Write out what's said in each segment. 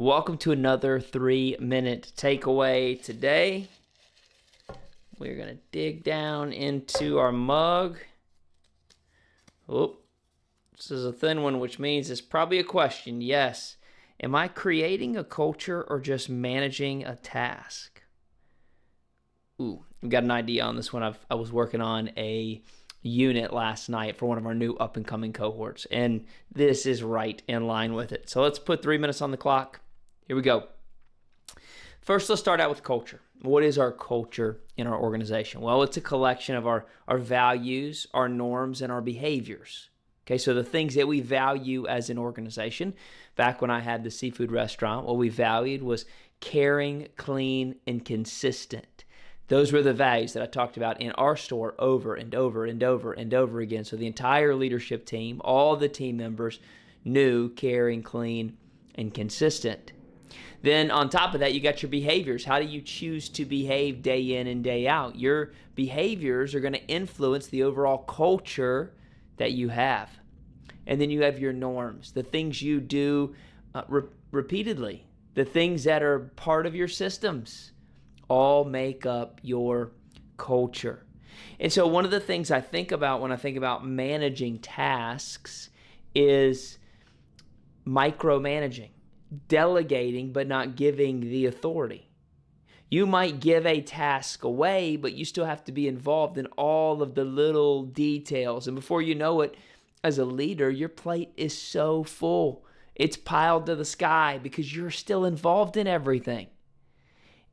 Welcome to another 3-minute takeaway. Today, we're going to dig down into our mug. Oh, this is a thin one, which means it's probably a question. Yes. Am I creating a culture or just managing a task? Ooh, I've got an idea on this one. I was working on a unit last night for one of our new up-and-coming cohorts, and this is right in line with it. So let's put 3 minutes on the clock. Here we go. First, let's start out with culture. What is our culture in our organization? Well, it's a collection of our values, our norms, and our behaviors. Okay, so the things that we value as an organization. Back when I had the seafood restaurant, what we valued was caring, clean, and consistent. Those were the values that I talked about in our store over and over and over and over again. So the entire leadership team, all the team members knew caring, clean, and consistent. Then on top of that, you got your behaviors. How do you choose to behave day in and day out? Your behaviors are going to influence the overall culture that you have. And then you have your norms, the things you do repeatedly, the things that are part of your systems, all make up your culture. And so one of the things I think about when I think about managing tasks is micromanaging, delegating but not giving the authority. You might give a task away, but you still have to be involved in all of the little details. And before you know it, as a leader, your plate is so full. It's piled to the sky because you're still involved in everything.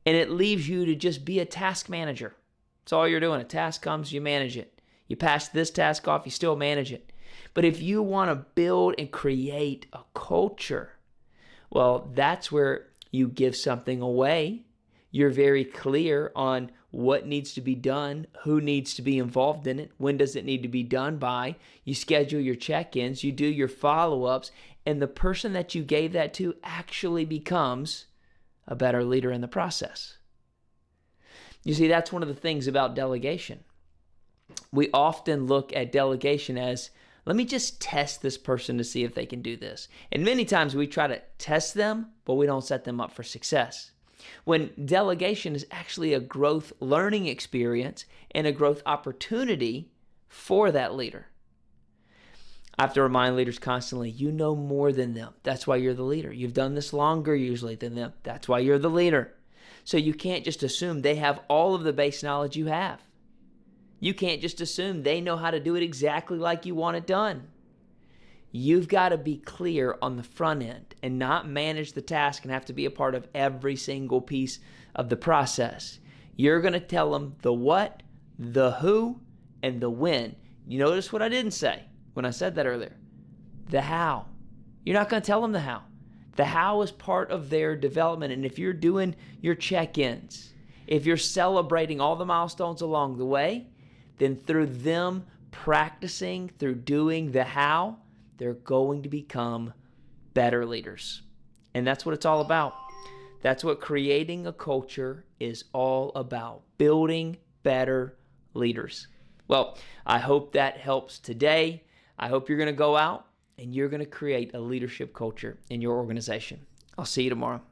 And it leaves you to just be a task manager. That's all you're doing. A task comes, you manage it. You pass this task off, you still manage it. But if you want to build and create a culture, well, that's where you give something away. You're very clear on what needs to be done, who needs to be involved in it, when does it need to be done by. You schedule your check-ins, you do your follow-ups, and the person that you gave that to actually becomes a better leader in the process. You see, that's one of the things about delegation. We often look at delegation as, let me just test this person to see if they can do this. And many times we try to test them, but we don't set them up for success. When delegation is actually a growth learning experience and a growth opportunity for that leader. I have to remind leaders constantly, you know more than them. That's why you're the leader. You've done this longer usually than them. That's why you're the leader. So you can't just assume they have all of the base knowledge you have. You can't just assume they know how to do it exactly like you want it done. You've got to be clear on the front end and not manage the task and have to be a part of every single piece of the process. You're going to tell them the what, the who, and the when. You notice what I didn't say when I said that earlier? The how. You're not going to tell them the how. The how is part of their development. And if you're doing your check-ins, if you're celebrating all the milestones along the way, then through them practicing, through doing the how, they're going to become better leaders. And that's what it's all about. That's what creating a culture is all about, building better leaders. Well, I hope that helps today. I hope you're going to go out and you're going to create a leadership culture in your organization. I'll see you tomorrow.